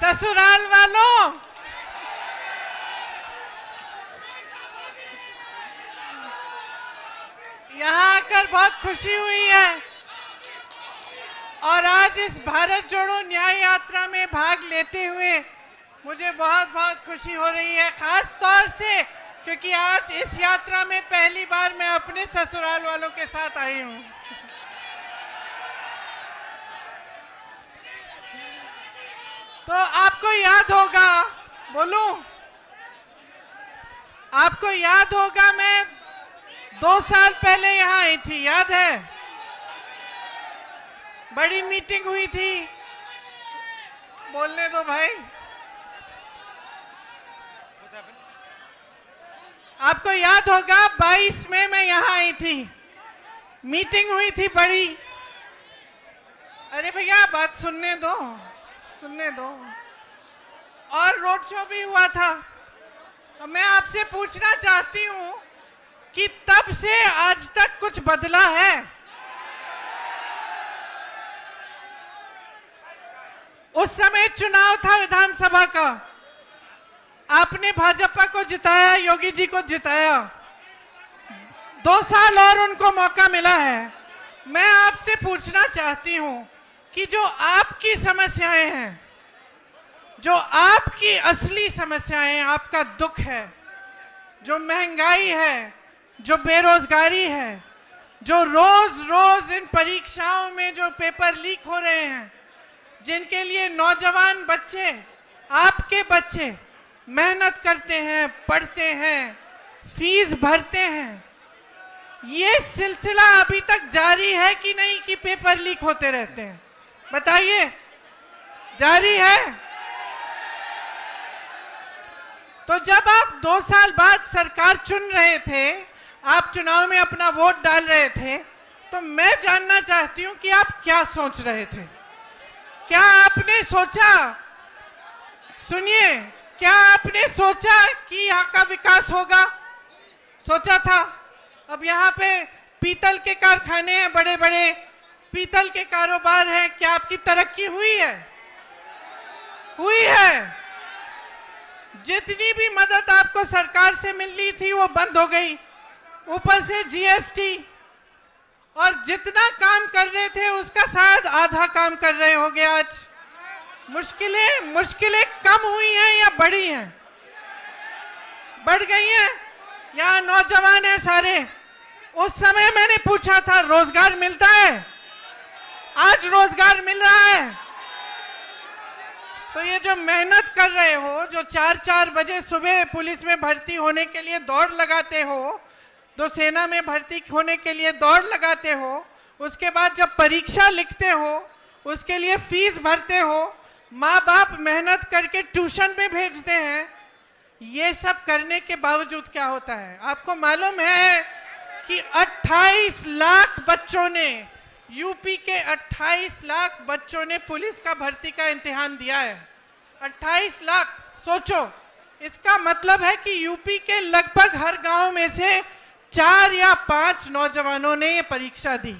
ससुराल वालों, यहाँ आकर बहुत खुशी हुई है और आज इस भारत जोड़ो न्याय यात्रा में भाग लेते हुए मुझे बहुत बहुत खुशी हो रही है, खास तौर से क्योंकि आज इस यात्रा में पहली बार मैं अपने ससुराल वालों के साथ आई हूँ। तो आपको याद होगा, बोलूं, आपको याद होगा मैं 2 साल पहले यहाँ आई थी, याद है? बड़ी मीटिंग हुई थी, बोलने दो भाई। आपको याद होगा 22 में मैं यहाँ आई थी, मीटिंग हुई थी बड़ी। अरे भैया बात सुनने दो, सुनने दो। और रोड शो भी हुआ था। मैं आपसे पूछना चाहती हूँ कि तब से आज तक कुछ बदला है? उस समय चुनाव था विधानसभा का, आपने भाजपा को जिताया, योगी जी को जिताया, 2 साल और उनको मौका मिला है। मैं आपसे पूछना चाहती हूं कि जो आपकी समस्याएं हैं, जो आपकी असली समस्याएं, आपका दुख है, जो महंगाई है, जो बेरोजगारी है, जो रोज रोज इन परीक्षाओं में जो पेपर लीक हो रहे हैं, जिनके लिए नौजवान बच्चे, आपके बच्चे मेहनत करते हैं, पढ़ते हैं, फीस भरते हैं, ये सिलसिला अभी तक जारी है कि नहीं कि पेपर लीक होते रहते हैं? बताइए, जारी है? तो जब आप 2 साल बाद सरकार चुन रहे थे, आप चुनाव में अपना वोट डाल रहे थे, तो मैं जानना चाहती हूं कि आप क्या सोच रहे थे? क्या आपने सोचा, सुनिए, क्या आपने सोचा कि यहाँ का विकास होगा? सोचा था? अब यहाँ पे पीतल के कारखाने हैं, बड़े बड़े पीतल के कारोबार हैं, क्या आपकी तरक्की हुई है? हुई है। जितनी भी मदद आपको सरकार से मिलनी थी वो बंद हो गई, ऊपर से जीएसटी, और जितना काम कर रहे थे उसका शायद आधा काम कर रहे होंगे आज। मुश्किलें कम हुई हैं या बढ़ी हैं? बढ़ गई हैं। यहाँ नौजवान हैं सारे, उस समय मैंने पूछा था रोजगार मिलता है? आज रोजगार मिल रहा है। तो ये जो मेहनत कर रहे हो, जो 4-4 बजे सुबह पुलिस में भर्ती होने के लिए दौड़ लगाते हो, तो सेना में भर्ती होने के लिए दौड़ लगाते हो, उसके बाद जब परीक्षा लिखते हो, उसके लिए फीस भरते हो, माँ बाप मेहनत करके ट्यूशन में भेजते हैं, ये सब करने के बावजूद क्या होता है? आपको मालूम है कि 28 लाख बच्चों ने, यूपी के 28 लाख बच्चों ने पुलिस का भर्ती का इम्तिहान दिया है। 28 लाख, सोचो, इसका मतलब है कि यूपी के लगभग हर गांव में से 4 या 5 नौजवानों ने ये परीक्षा दी।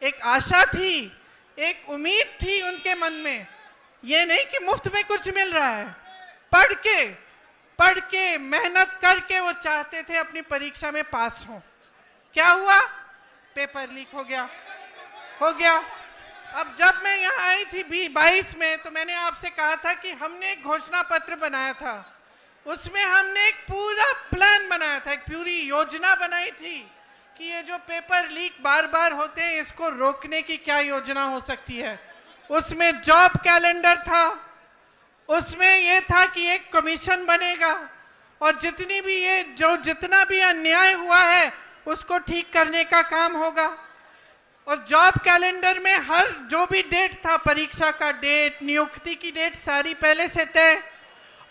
एक आशा थी, एक उम्मीद थी उनके मन में, ये नहीं कि मुफ्त में कुछ मिल रहा है। पढ़ के मेहनत करके वो चाहते थे अपनी परीक्षा में पास हो। क्या हुआ? पेपर लीक हो गया। अब जब मैं यहाँ आई थी 22 में, तो मैंने आपसे कहा था कि हमने एक घोषणा पत्र बनाया था, उसमें हमने एक पूरा प्लान बनाया था, एक पूरी योजना बनाई थी कि ये जो पेपर लीक बार बार होते हैं, इसको रोकने की क्या योजना हो सकती है। उसमें जॉब कैलेंडर था, उसमें ये था कि एक कमीशन बनेगा और जितना भी अन्याय हुआ है उसको ठीक करने का काम होगा। और जॉब कैलेंडर में हर जो भी डेट था, परीक्षा का डेट, नियुक्ति की डेट, सारी पहले से तय,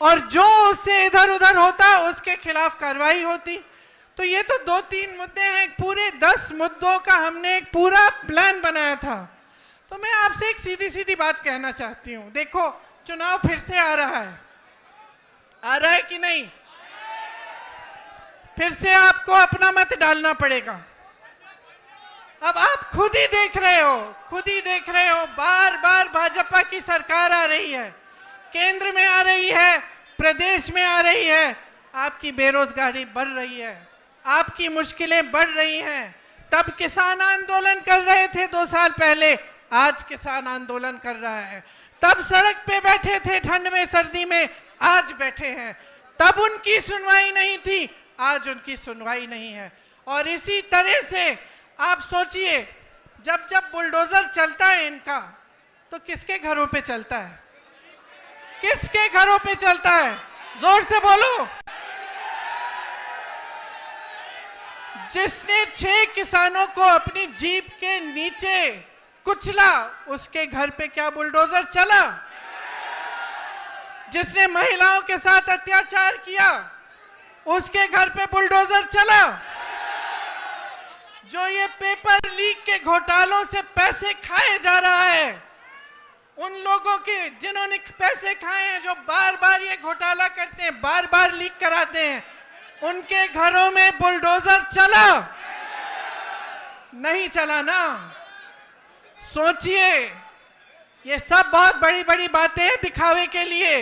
और जो उससे इधर उधर होता उसके खिलाफ कार्रवाई होती। तो ये तो 2-3 मुद्दे हैं, पूरे 10 मुद्दों का हमने एक पूरा प्लान बनाया था। तो मैं आपसे एक सीधी बात कहना चाहती हूँ, देखो चुनाव फिर से आ रहा है कि नहीं? फिर से आपको अपना मत डालना पड़ेगा। अब आप खुद ही देख रहे हो, बार बार भाजपा की सरकार आ रही है, केंद्र में आ रही है, प्रदेश में आ रही है, आपकी बेरोजगारी बढ़ रही है, आपकी मुश्किलें बढ़ रही हैं। तब किसान आंदोलन कर रहे थे 2 साल पहले, आज किसान आंदोलन कर रहा है। तब सड़क पे बैठे थे ठंड में सर्दी में, आज बैठे हैं। तब उनकी सुनवाई नहीं थी, आज उनकी सुनवाई नहीं है। और इसी तरह से आप सोचिए, जब जब बुलडोजर चलता है इनका, तो किसके घरों पे चलता है? किसके घरों पे चलता है? जोर से बोलो। जिसने 6 किसानों को अपनी जीप के नीचे कुचला, उसके घर पे क्या बुलडोजर चला? जिसने महिलाओं के साथ अत्याचार किया, उसके घर पे बुलडोजर चला? जो ये पेपर लीक के घोटालों से पैसे खाए जा रहा है, उन लोगों के जिन्होंने पैसे खाए हैं, जो बार बार ये घोटाला करते हैं, बार बार लीक कराते हैं, उनके घरों में बुलडोजर चला? नहीं चला ना। सोचिए, ये सब बहुत बड़ी बड़ी बातें हैं दिखावे के लिए।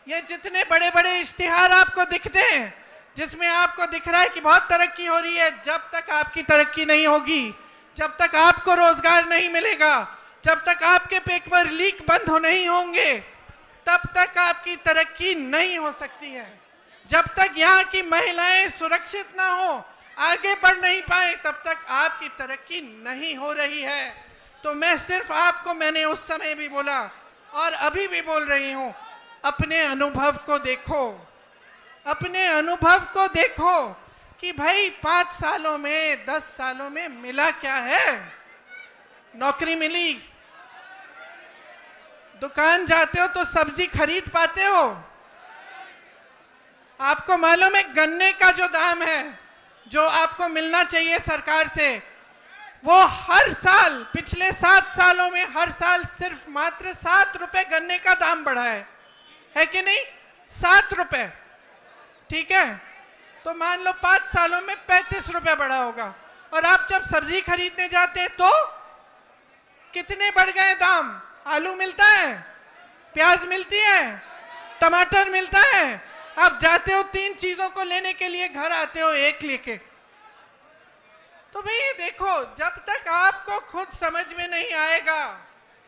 ये जितने बड़े बड़े इश्तिहार आपको दिखते हैं, जिसमें आपको दिख रहा है कि बहुत तरक्की हो रही है, जब तक आपकी तरक्की नहीं होगी, जब तक आपको रोजगार नहीं मिलेगा, जब तक आपके पेपर लीक बंद नहीं होंगे, तब तक आपकी तरक्की नहीं हो सकती है। जब तक यहाँ की महिलाएं सुरक्षित ना हो, आगे बढ़ नहीं पाए, तब तक आपकी तरक्की नहीं हो रही है। तो मैं सिर्फ आपको, मैंने उस समय भी बोला और अभी भी बोल रही हूं, अपने अनुभव को देखो, अपने अनुभव को देखो कि भाई 5 सालों में, 10 सालों में मिला क्या है? नौकरी मिली, दुकान जाते हो तो सब्जी खरीद पाते हो। आपको मालूम है गन्ने का जो दाम है, जो आपको मिलना चाहिए सरकार से, वो हर साल, पिछले 7 सालों में हर साल सिर्फ मात्र 7 रुपए गन्ने का दाम बढ़ा है कि नहीं? 7 रुपए, ठीक है? तो मान लो 5 सालों में 35 रुपए बढ़ा होगा। और आप जब सब्जी खरीदने जाते हैं तो कितने बढ़ गए दाम? आलू मिलता है, प्याज मिलती है, टमाटर मिलता है। आप जाते हो 3 चीजों को लेने के लिए, घर आते हो 1 लेके। तो भाई देखो, जब तक आपको खुद समझ में नहीं आएगा,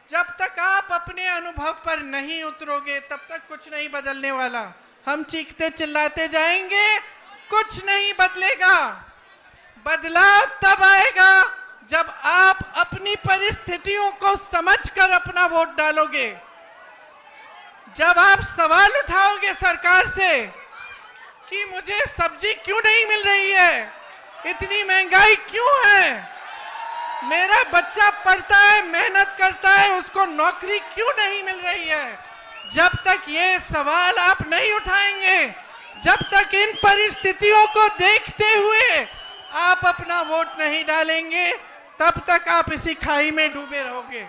जब तक आप अपने अनुभव पर नहीं उतरोगे, तब तक कुछ नहीं बदलने वाला। हम चीखते चिल्लाते जाएंगे, कुछ नहीं बदलेगा। बदलाव तब आएगा जब आप अपनी परिस्थितियों को समझकर अपना वोट डालोगे, जब आप सवाल उठाओगे सरकार से कि मुझे सब्जी क्यों नहीं मिल रही है, इतनी महंगाई क्यों है, मेरा बच्चा पढ़ता है, मेहनत करता है, उसको नौकरी क्यों नहीं मिल रही है। जब तक ये सवाल आप नहीं उठाएंगे, जब तक इन परिस्थितियों को देखते हुए आप अपना वोट नहीं डालेंगे, तब तक आप इसी खाई में डूबे रहोगे।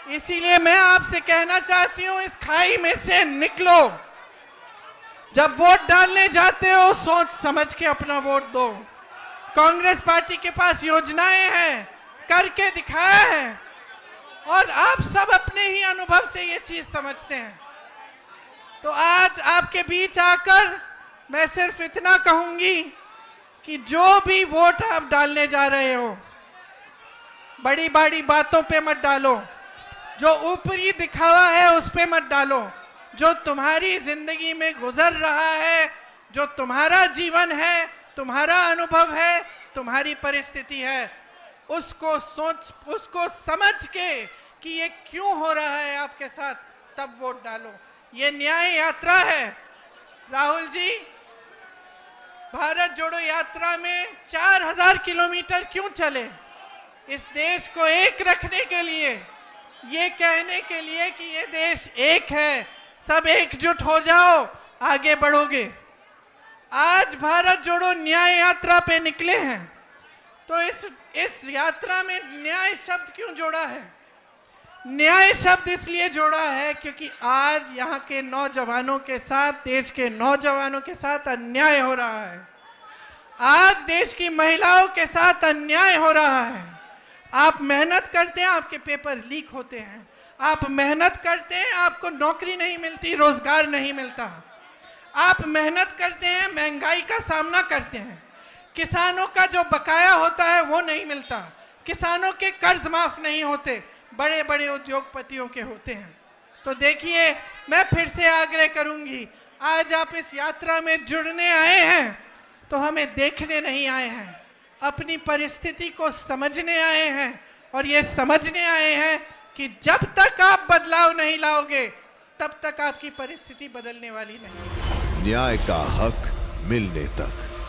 इसीलिए मैं आपसे कहना चाहती हूं, इस खाई में से निकलो। जब वोट डालने जाते हो, सोच समझ के अपना वोट दो। कांग्रेस पार्टी के पास योजनाएं हैं, करके दिखाया है, और आप सब अपने ही अनुभव से ये चीज समझते हैं। तो आज आपके बीच आकर मैं सिर्फ इतना कहूंगी कि जो भी वोट आप डालने जा रहे हो, बड़ी बड़ी बातों पे मत डालो, जो ऊपरी दिखावा है उस पे मत डालो। जो तुम्हारी जिंदगी में गुजर रहा है, जो तुम्हारा जीवन है, तुम्हारा अनुभव है, तुम्हारी परिस्थिति है, उसको सोच, उसको समझ के कि ये क्यों हो रहा है आपके साथ, तब वोट डालो। ये न्याय यात्रा है। राहुल जी, भारत जोड़ो यात्रा में 4000 किलोमीटर क्यों चले? इस देश को एक रखने के लिए, ये कहने के लिए कि ये देश एक है, सब एकजुट हो जाओ, आगे बढ़ोगे। आज भारत जोड़ो न्याय यात्रा पे निकले हैं, तो इस यात्रा में न्याय शब्द क्यों जोड़ा है? न्याय शब्द इसलिए जोड़ा है क्योंकि आज यहाँ के नौजवानों के साथ, देश के नौजवानों के साथ अन्याय हो रहा है। आज देश की महिलाओं के साथ अन्याय हो रहा है। आप मेहनत करते हैं, आपके पेपर लीक होते हैं। आप मेहनत करते हैं, आपको नौकरी नहीं मिलती, रोजगार नहीं मिलता। आप मेहनत करते हैं, महंगाई का सामना करते हैं, किसानों का जो बकाया होता है वो नहीं मिलता, किसानों के कर्ज माफ नहीं होते, बड़े बड़े उद्योगपतियों के होते हैं। तो देखिए, मैं फिर से आग्रह करूंगी, आज आप इस यात्रा में जुड़ने आए हैं तो हमें देखने नहीं आए हैं, अपनी परिस्थिति को समझने आए हैं। और ये समझने आए हैं कि जब तक आप बदलाव नहीं लाओगे तब तक आपकी परिस्थिति बदलने वाली नहीं है। न्याय का हक मिलने तक।